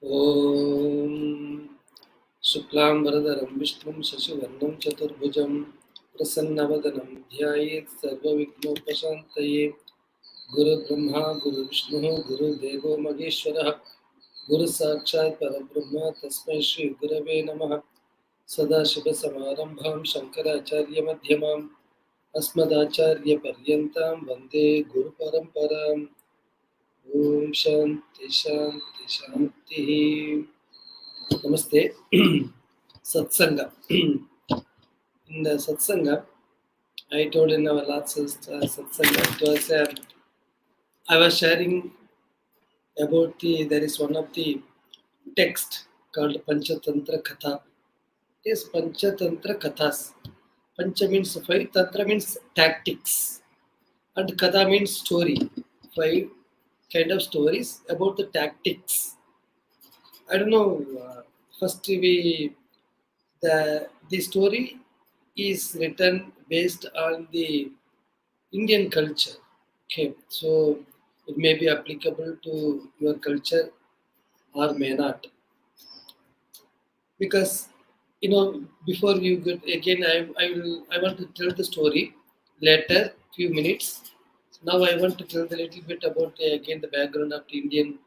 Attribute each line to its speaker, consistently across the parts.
Speaker 1: ॐ शुक्लाम्बरधरं विष्णुं शशिवर्णं चतुर्भुजं प्रसन्नवदनं ध्यायेत् सर्वविघ्नोपशान्तये। गुरुब्रह्मा गुरुविष्णुः गुरुदेवो महेश्वरः गुरुसाक्षात् परब्रह्म तस्मै श्रीगुरवे नमः। सदाशिवसमारम्भां शङ्कराचार्यमध्यमाम् अस्मदाचार्यपर्यन्तां वन्दे गुरुपरम्पराम्। ओम शांति शांति शांति। Namaste. Satsanga. In the Satsanga, I told in our last Satsanga, it was I was sharing about there is one of the text called pañcatantra Katha. It is pañcatantra Kathas. Pancha means 5, Tantra means tactics, and Katha means story. 5 kind of stories about the tactics. I don't know. First, the story is written based on the Indian culture. Okay, so it may be applicable to your culture or may not. Because before you get again, I want to tell the story later, few minutes. Now I want to tell a little bit about the background of the Indian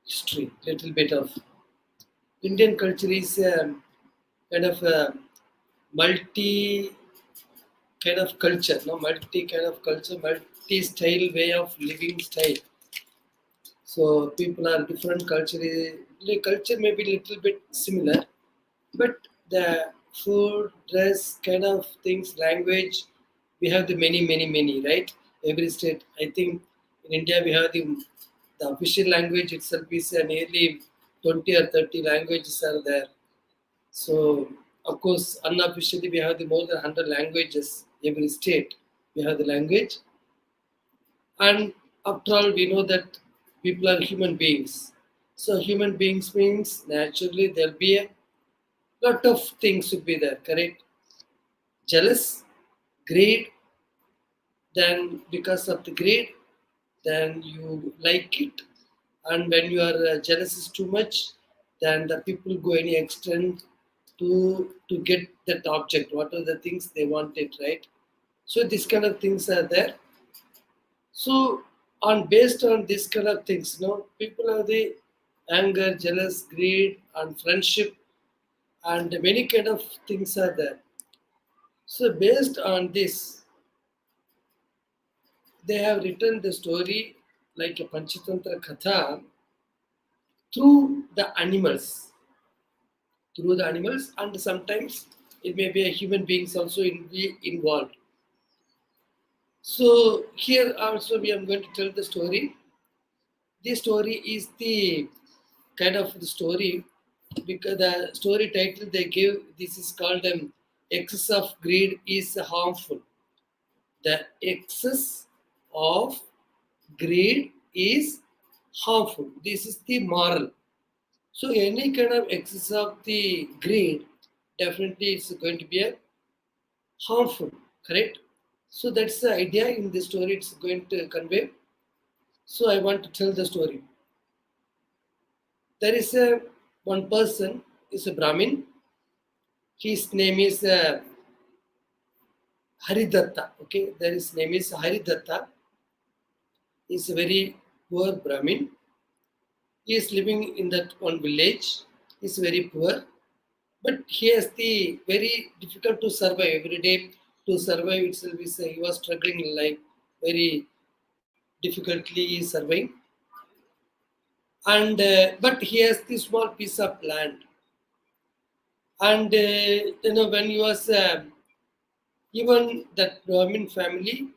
Speaker 1: history. Little bit of Indian culture is kind of a multi kind of culture, multi-style way of living style. So people are different culture. The culture may be a little bit similar, but the food, dress, kind of things, language, we have the many, right? Every state, I think in India we have the official language itself is nearly 20 or 30 languages are there. So, of course, unofficially we have the more than 100 languages. Every state we have the language. And after all, we know that people are human beings. So, human beings means naturally there'll be a lot of things should be there, correct? Jealous, greed, then because of the greed, then you like it. And when you are jealous is too much, then the people go any extent to get that object, what are the things they wanted, right? So this kind of things are there. So based on this kind of things, people have the anger, jealous, greed, and friendship, and many kind of things are there. So based on this, they have written the story like a Panchatantra Katha through the animals, and sometimes it may be a human beings also be involved. So here also we are going to tell the story. This story is the kind of the story because the story title they give, this is called excess of greed is harmful. The excess of greed is harmful. This is the moral. So any kind of excess of the greed, definitely it's going to be harmful, correct? So that's the idea in this story it's going to convey. So I want to tell the story. There is one person, is a Brahmin. His name is Haridatta. Okay, his name is Haridatta. He is a very poor Brahmin. He is living in that one village. He is very poor, but he has the very difficult to survive every day. To survive itself is he was struggling in life, very difficultly surviving. And but he has this small piece of land. And when he was even that Brahmin family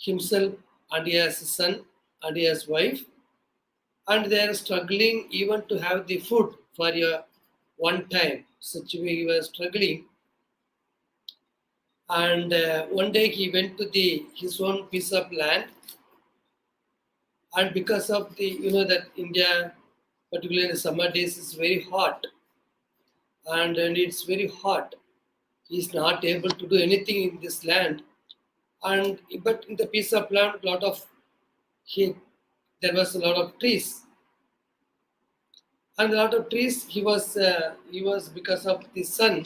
Speaker 1: himself, and he has a son and he has wife, and they are struggling even to have the food for a one time. Such way he was struggling. And one day he went to his own piece of land, and because of the that India, particularly in the summer days, is very hot, and it's very hot. He's not able to do anything in this land, but in the piece of land, there was a lot of trees. And a lot of trees, he was because of the sun,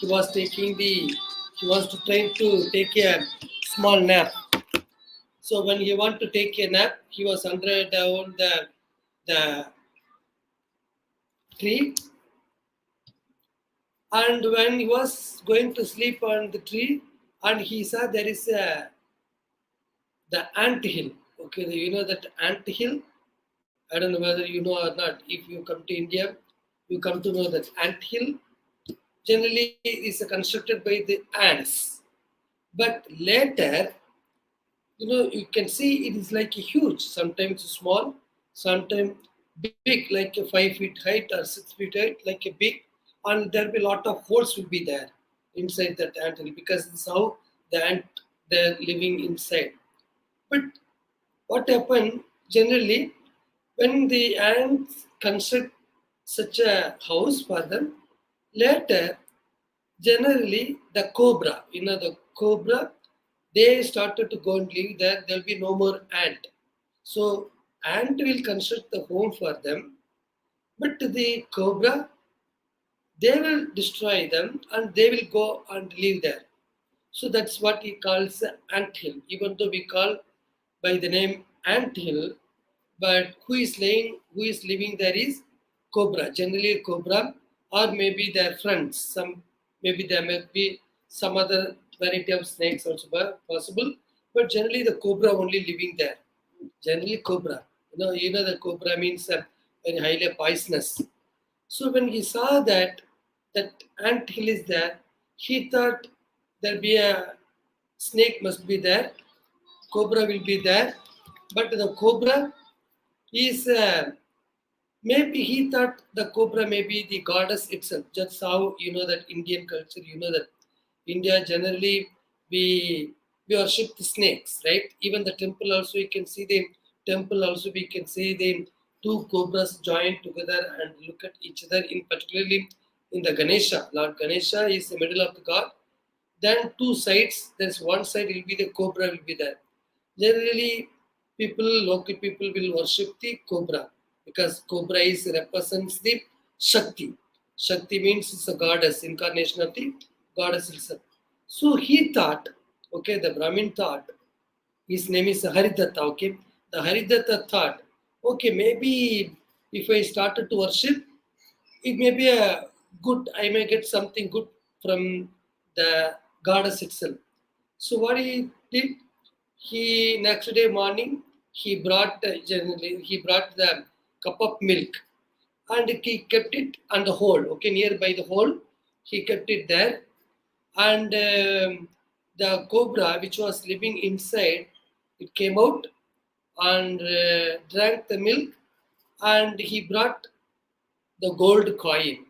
Speaker 1: he was he was trying to take a small nap. So when he want to take a nap, he was under the tree, and when he was going to sleep on the tree, and he saw there is the ant hill. Okay, you know that ant hill. I don't know whether you know or not. If you come to India, you come to know that ant hill generally is constructed by the ants. But later, you can see it is like a huge, sometimes small, sometimes big, like a 5 feet height or 6 feet height, like a big, and there will be a lot of holes will be there inside that ant hill because this is how the ant they're living inside. But what happened generally when the ants construct such a house for them, later generally the cobra, the cobra, they started to go and live there. There will be no more ant. So ant will construct the home for them, but the cobra, they will destroy them and they will go and live there. So that's what he calls ant hill. Even though we call by the name ant hill, but who is living there is cobra. Generally cobra, or maybe their friends. Maybe there may be some other variety of snakes also possible. But generally the cobra only living there. Generally cobra. You know the cobra means very highly poisonous. So when he saw that ant hill is there, he thought there'll be a snake must be there, cobra will be there, but the cobra is maybe he thought the cobra may be the goddess itself. Just how that Indian culture, that India generally we worship the snakes, right? Even the temple also you can see the temple also we can see the two cobras joined together and look at each other. In particularly in the Ganesha, Lord Ganesha is the middle of the god. Then two sides. There's one side will be the cobra will be there. Generally, local people will worship the cobra because cobra represents the Shakti. Shakti means it's a goddess, incarnation of the goddess itself. So he thought, okay, the Brahmin thought, his name is Haridatta, okay. The Haridatta thought, okay, maybe if I started to worship, it may be a good, I may get something good from the goddess itself. So what he did, he next day morning he brought the cup of milk and he kept it on the hole, okay, nearby the hole, he kept it there, and the cobra which was living inside, it came out and drank the milk, and he brought the gold coin.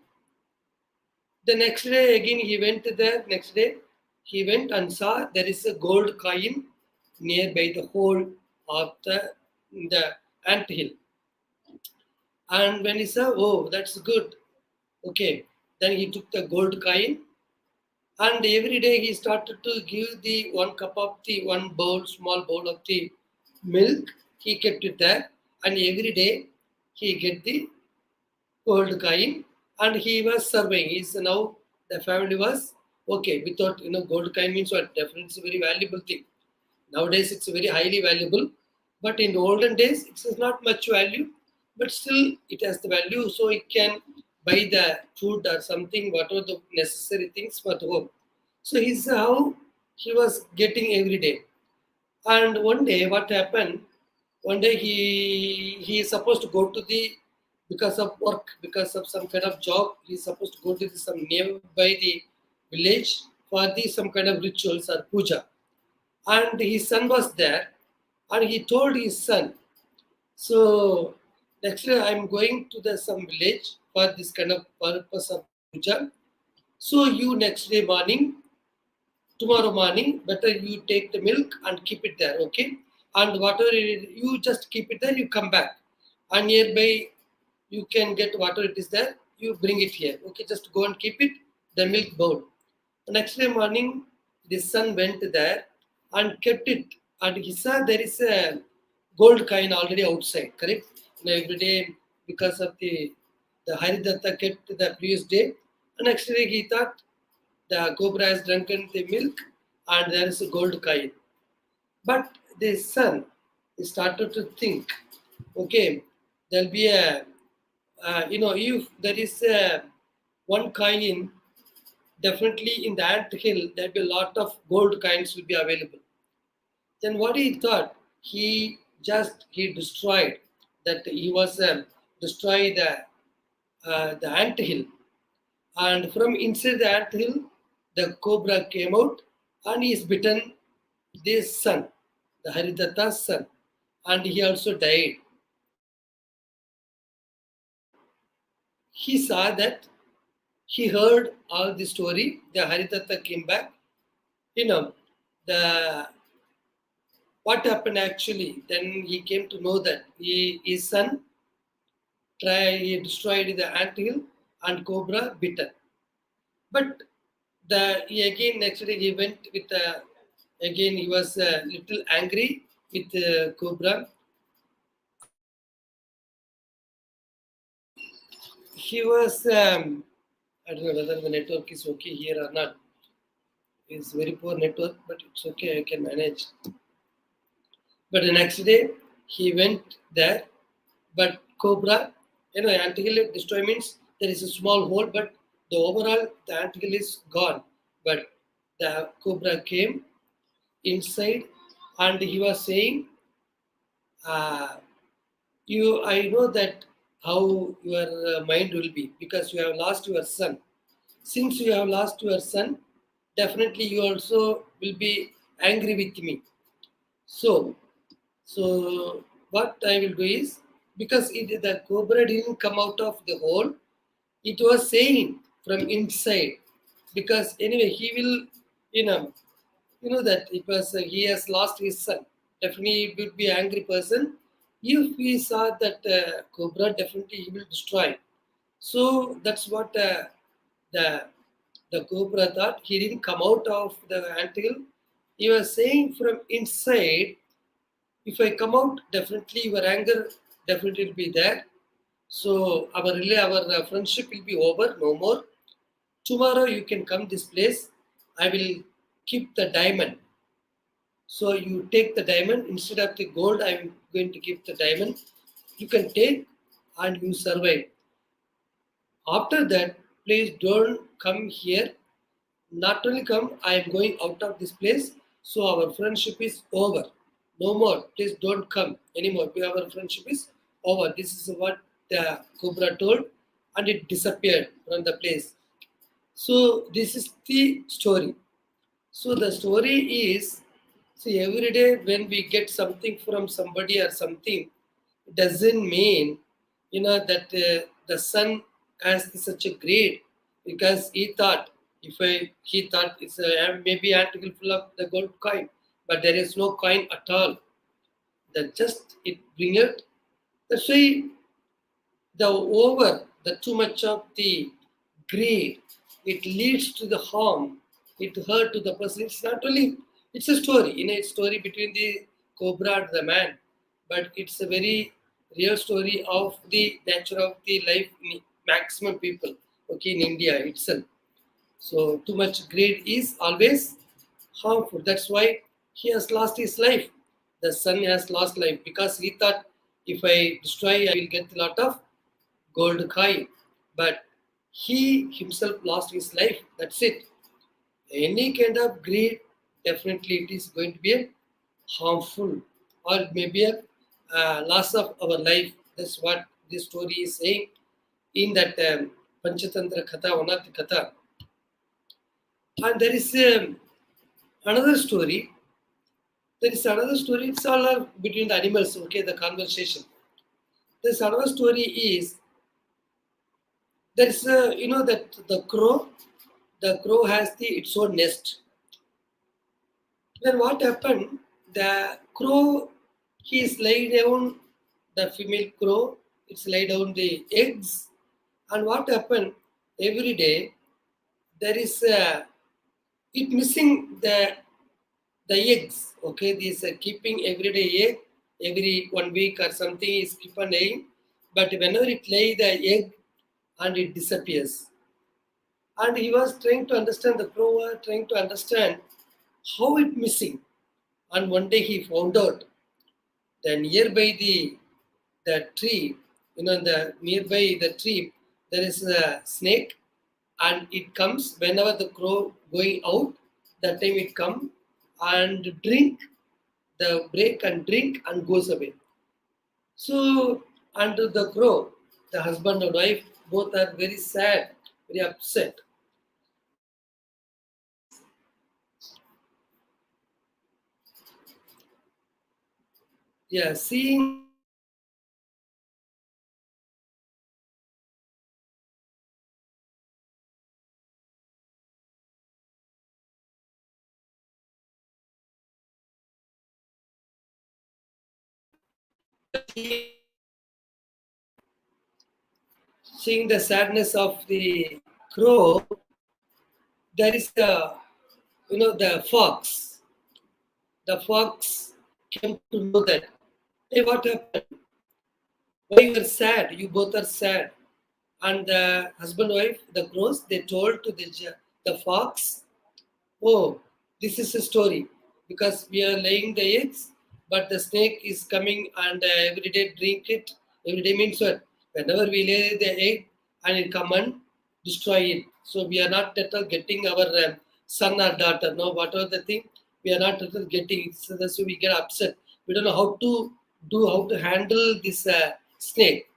Speaker 1: The next day again he went there. Next day he went and saw there is a gold coin nearby the hole of the ant hill. And when he saw, oh, that's good. Okay. Then he took the gold coin, and every day he started to give the one cup of the one bowl, small bowl of the milk. He kept it there, and every day he get the gold coin, and he was serving. He's now the family was okay without gold coin means what? Definitely it's a very valuable thing. Nowadays it's very highly valuable, but in the olden days it is not much value, but still it has the value, so it can buy the food or something, whatever the necessary things for the home. So he's how he was getting every day. And one day, what happened? One day he is supposed to go to the because of work, because of some kind of job. He is supposed to go to some nearby the village for the some kind of rituals or puja. And his son was there, and he told his son, "So next day I'm going to the some village for this kind of purpose of puja. So you next day morning tomorrow morning, better you take the milk and keep it there, okay? And whatever you just keep it there, you come back. And nearby, you can get whatever it is there, you bring it here, okay? Just go and keep it, the milk bowl. The next day morning, the son went there and kept it. And he saw there is a gold coin already outside, correct? Every day, because of the the Haridatta kept the previous day. And next day he thought the cobra has drunken the milk and there is a gold coin. But the son started to think, okay, there'll be if there is one coin, definitely in the ant hill, there'll be a lot of gold coins will be available. Then what he thought, he destroyed that he was destroy the ant hill, and from inside the ant hill, the cobra came out and he is bitten this son, the Haridatta's son, and he also died. He saw that, he heard all the story. The Haridatta came back. What happened actually? Then he came to know that his son he destroyed the anthill and cobra bitten. But next day he went with again he was a little angry with cobra. He was I don't know whether the network is okay here or not. It's very poor network, but it's okay, I can manage. But the next day he went there, but cobra, anthill destroy means there is a small hole, but the overall the anthill is gone. But the cobra came inside and he was saying, I know that how your mind will be because you have lost your son. Since you have lost your son, definitely you also will be angry with me. So what I will do is, because the cobra didn't come out of the hole, it was saying from inside. Because anyway, he will, that it was he has lost his son. Definitely, he would be an angry person. If he saw that cobra, definitely he will destroy. So that's what the cobra thought. He didn't come out of the anthill. He was saying from inside, if I come out, definitely your anger definitely will be there. So our friendship will be over, no more. Tomorrow you can come this place. I will keep the diamond. So you take the diamond instead of the gold. I am going to keep the diamond. You can take and you survive. After that, please don't come here. Not only come, I am going out of this place. So our friendship is over. No more. Please don't come anymore. Our friendship is over. This is what the cobra told, and it disappeared from the place. So this is the story. So the story is, see, every day when we get something from somebody or something, it doesn't mean that the son has such a grade, because he thought it's maybe article full of the gold coin, but there is no coin at all. That just it bring it. That's why the too much of the greed, it leads to the harm. It hurt to the person. It's not only, it's a story, it's a story between the cobra and the man, but it's a very real story of the nature of the life in maximum people, okay, in India itself. So too much greed is always harmful. That's why he has lost his life. The son has lost life because he thought, if I destroy, I will get a lot of gold coin. But he himself lost his life. That's it. Any kind of greed, definitely it is going to be harmful, or maybe a loss of our life. That's what this story is saying in that Panchatantra Katha, one of the Katha. And there is another story. It's all between the animals, okay, the conversation. There's another story is, there's that the crow has its own nest. Then what happened? The crow, he is laid down, the female crow, it's laid down the eggs. And what happened? Every day, there is it missing the eggs. Okay, this keeping everyday egg, every 1 week or something is keep on laying. But whenever it lay the egg, and it disappears. And he was trying to understand, the crow was trying to understand how it missing. And one day he found out that nearby the tree, the nearby the tree, there is a snake, and it comes whenever the crow going out. That time it come and drink the break and drink and goes away. So, and the crow, the husband and wife, both are very sad, very upset. Yeah, seeing the sadness of the crow, there is the fox. The fox came to know that, hey, what happened? Why you are sad? You both are sad. And the husband and wife, the crows, they told to the fox, oh, this is a story, because we are laying the eggs, but the snake is coming and every day drink it. Every day means what? Whenever we lay the egg and it come and destroy it. So we are not at all getting our son or daughter. No, whatever the thing, we are not at all getting. So that's why we get upset. We don't know how to handle this snake.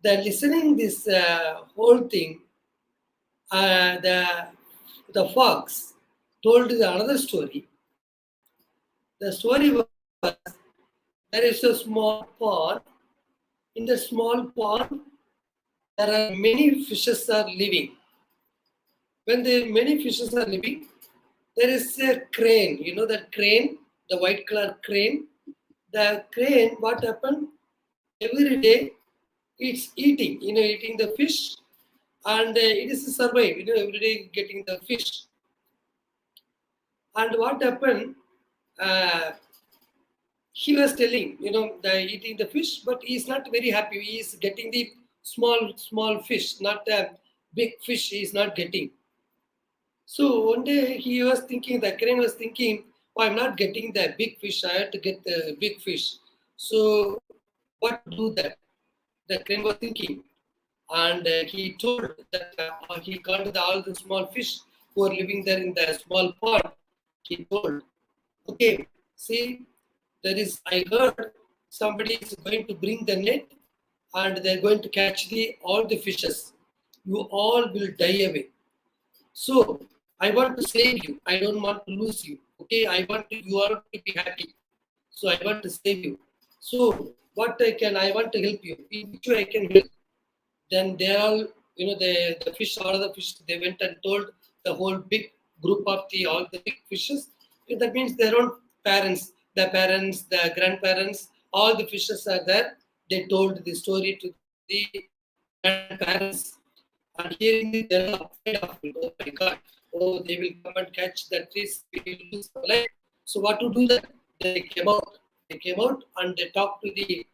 Speaker 1: The listening this whole thing, the fox told another story. The story was, there is a small pond. In the small pond, there are many fishes are living. When the many fishes are living, there is a crane. You know that crane, the white color crane. The crane, what happened? Every day, it's eating. Eating the fish, and it is a survive. Every day getting the fish. And what happened? Uh, he was telling, the eating the fish, but he's not very happy. He is getting the small fish, not a big fish. He is not getting. So one day he was thinking, the crane was thinking, oh, I'm not getting the big fish. I have to get the big fish. So what to do that? The crane was thinking, and he told that he called all the small fish who are living there in the small pond. He told, okay, see, I heard somebody is going to bring the net and they're going to catch all the fishes. You all will die away. So I want to save you. I don't want to lose you. Okay, you all to be happy. So I want to save you. So I want to help you. In which way I can help? Then they all, the fish, all the fish, they went and told the whole big group of all the big fishes. That means their own parents, the grandparents, all the fishes are there. They told the story to the grandparents. And hearing this, they are afraid of it. Oh my God. Oh, they will come and catch that fish. We will lose our life. So what to do that? They came out. They came out and they talked to the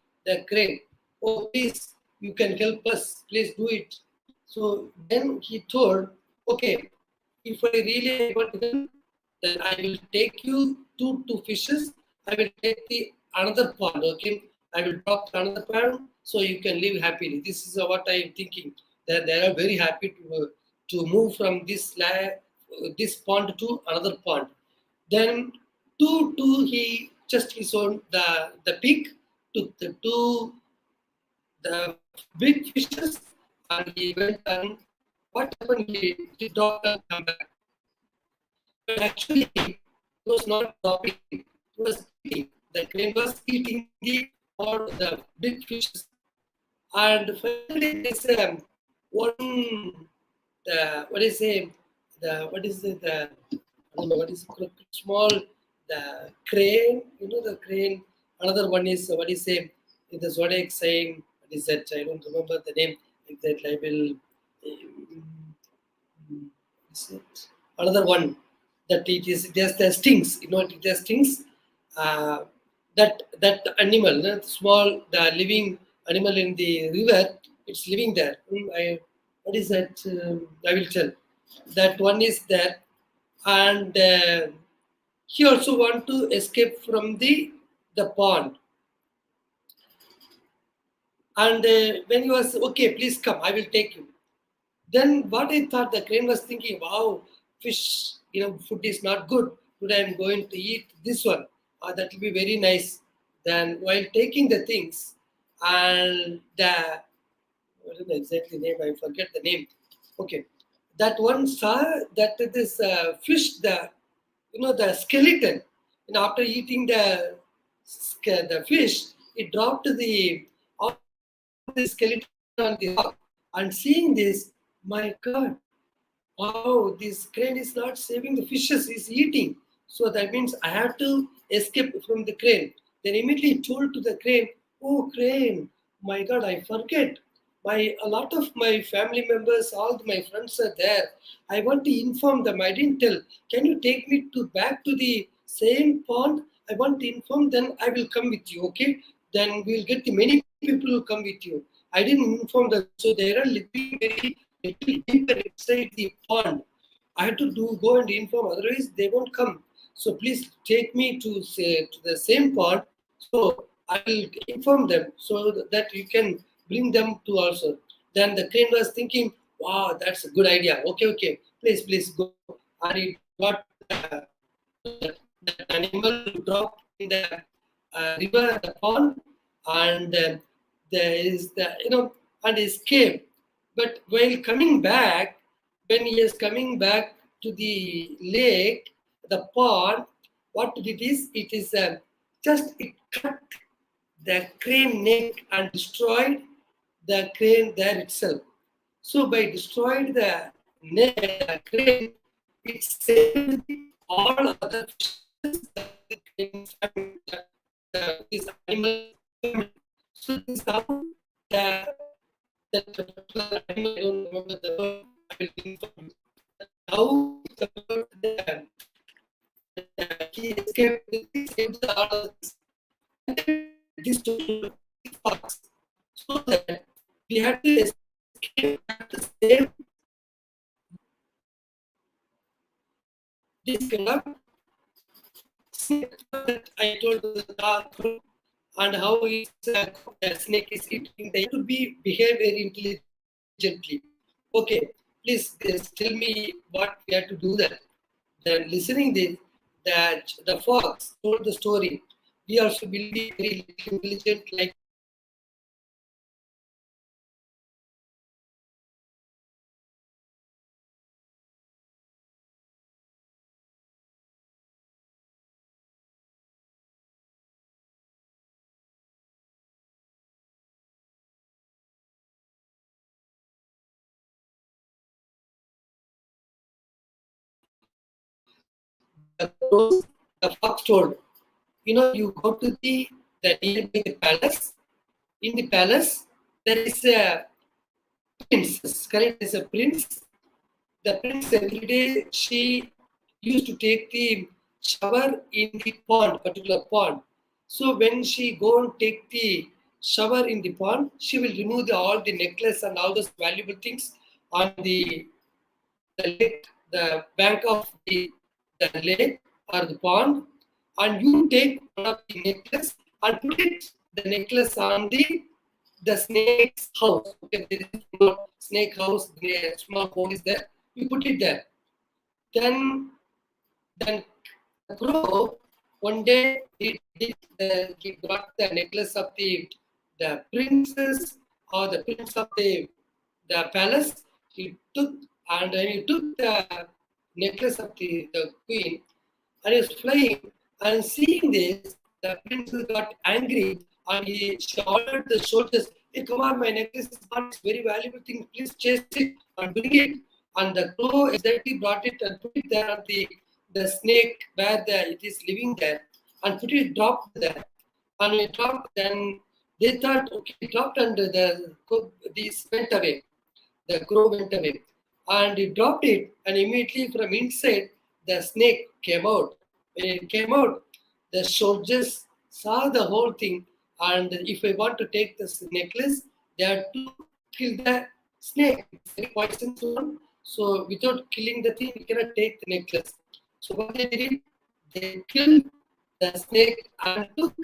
Speaker 1: crane. Oh, please, you can help us. Please do it. So then he told, okay, if I really want to help, then I will take you two fishes. I will take the another pond. Okay, I will drop another pond so you can live happily. This is what I am thinking. That they are very happy to move from this pond to another pond. Then he just his own the pig took the big fishes and he went and what happened? He dropped and come back. But actually, it was not dropping. It was eating. The crane was eating all the big fishes. And finally, there's one what is it? I don't know what is it, small the crane. The crane. Another one is what is it? In the zodiac sign. What is that? I don't remember the name exactly. I will. Is it? Another one that it is just the stings. It just stings. That animal, small the living animal in the river, it's living there. What is that? I will tell. That one is there, and he also want to escape from the pond. And when he was okay, please come, I will take you. Then what I thought, the crane was thinking, wow, fish, food is not good. Today I'm going to eat this one. That will be very nice. Then while taking the things, and what is the exactly name? I forget the name. Okay, that one saw that this fish, the skeleton. After eating the fish, it dropped all the skeleton on the rock. And seeing this, my God, wow, this crane is not saving the fishes, he's eating. So that means I have to escape from the crane. Then immediately told to the crane, oh crane, my God, I forget. A lot of my family members, all my friends are there. I want to inform them. I didn't tell. Can you take me back to the same pond? I want to inform them. I will come with you. Okay? Then we'll get the many people who come with you. I didn't inform them, so they are living very little deeper inside the pond. I had to go and inform. Otherwise, they won't come. So please take me to the same pond. So I will inform them so that you can bring them to also. Then the crane was thinking, wow, that's a good idea. Okay, please go. And he got the animal dropped in the river, the pond, and there is and escaped. But while coming back, when he is coming back to the lake, the pond, what it is just it cut the crane neck and destroyed the crane there itself. So by destroying the neck, the crane, it saved all other fishes that the crane family, this animal. So this is how that particular animal, I don't remember the word, I will inform you. How he escaped, he saved the others. This fox, so that we had to escape, had to save this kind of snake that I told the dark and how the snake is eating. They have to behave very intelligently. Okay, please tell me what we have to do that. Then listening this, that the fox told the story. We also will be very intelligent like the fox told. You go to the nearby the palace. In the palace, there is a princess. Correct? There is a prince. The prince every day she used to take the shower in the pond, particular pond. So when she go and take the shower in the pond, she will remove all the necklace and all those valuable things on the lake, the bank of the lake or the pond, and you take one of the necklace and put the necklace on the snake's house. Okay, there is a small snake house, the small hole is there. You put it there. Then the crow one day he got the necklace of the princess or the prince of the palace. He took the necklace of the queen and he was flying. And seeing this, the princess got angry and she ordered the soldiers, hey, come on, my necklace is gone, it's very valuable thing, please chase it and bring it. And the crow exactly brought it and put it there on the snake where it is living there and put it dropped there. And it dropped, then they thought, okay, it dropped and this went away. The crow went away. And he dropped it, and immediately from inside, the snake came out. When it came out, the soldiers saw the whole thing. And if I want to take this necklace, they have to kill the snake. It's very poisonous one. So without killing the thing, we cannot take the necklace. So what they did, they killed the snake and took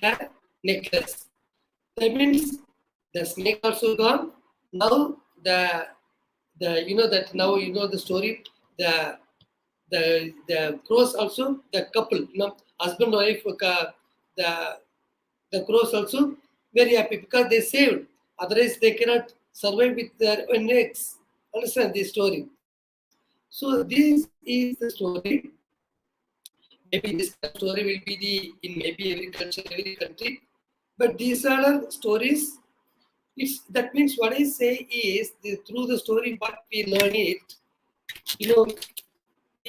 Speaker 1: the necklace. That means the snake also gone. Now the you know that now you know the story. The crows also, the couple, husband wife, the crows also very happy because they saved. Otherwise, they cannot survive with their own eggs. Understand this story? So this is the story. Maybe this story will be in maybe every culture, every country. But these are the stories. That means what I say is through the story, what we learn it.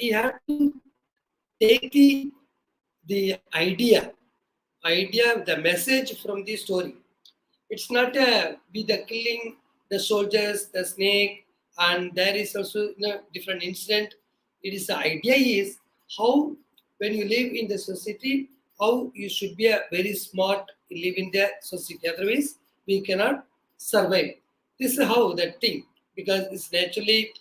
Speaker 1: We have to take the idea, the message from the story. It's not be the killing the soldiers, the snake, and there is also different incident. It is the idea is how when you live in the society, how you should be a very smart live in the society. Otherwise, we cannot survive. This is how that thing, because it's naturally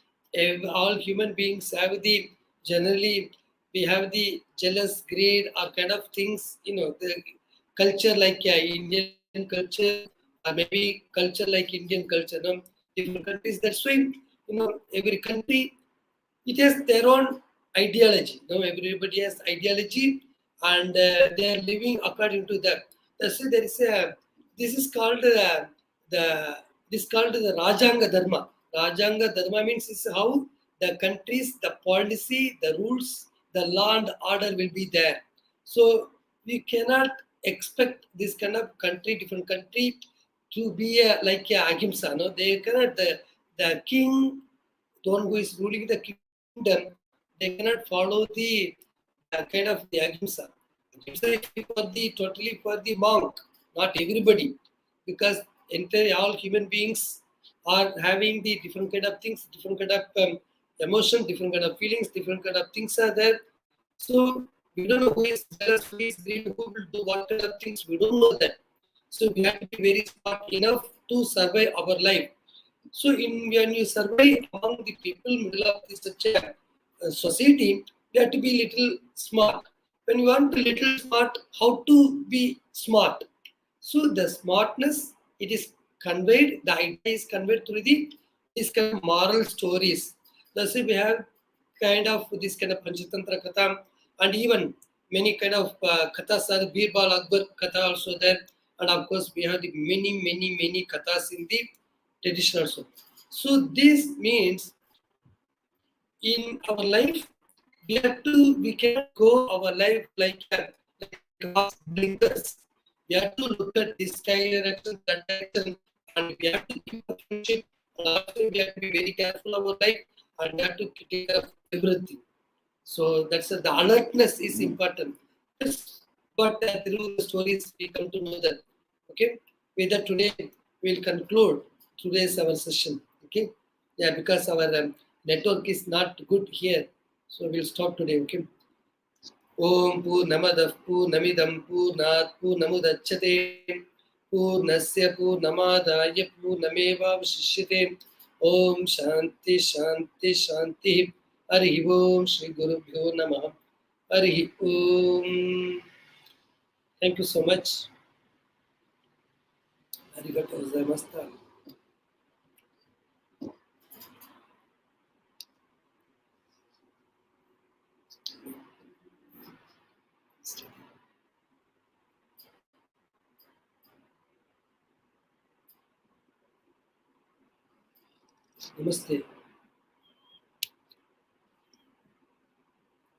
Speaker 1: all human beings have the generally we have the jealous greed or kind of things, the culture like Indian culture or maybe culture like Indian culture, different countries. That's why every country it has their own ideology. Everybody has ideology, and they are living according to that. That's why there is a. This is called the Rajanga Dharma. Rajanga Dharma means is how the countries, the policy, the rules, the law and order will be there. So we cannot expect this kind of country, different country, to be like ahimsa. No, they cannot. The king, the one who is ruling the kingdom, they cannot follow the kind of the ahimsa. Ahimsa is totally for the monk, not everybody, because entire all human beings are having the different kind of things, different kind of emotion, different kind of feelings, different kind of things are there. So we don't know who is jealous, who is greedy, who will do what kind of things. We don't know that. So we have to be very smart enough to survive our life. So when you survive among the people middle of such a society, you have to be little smart. When you want to little smart, how to be smart? So the smartness it is conveyed. The idea is conveyed through these kind of moral stories. Thus we have kind of this kind of Panchatantra Katha, and even many kind of kathas are Birbal Akbar Katha also there, and of course we have the many kathas in the tradition also. So this means in our life we cannot go our life like blinkers. We have to look at this direction, that direction, and we have to keep a friendship. And also we have to be very careful of our life, and we have to take care of everything. So that's the alertness is important. Yes, but through the stories we come to know that. Okay, with that today we'll conclude today's our session. Okay, yeah, because our network is not good here, so we'll stop today. Okay. Om Purnamadah Purnamidam Purnat Purnamudachyate Purnasya Purnamadaya Purnameva Vashishyate. Om Shanti Shanti Shanti. Hari Om Shri Gurubhyo Namah. Hari Om. Thank you so much. Arigatou gozaimashita. Namaste.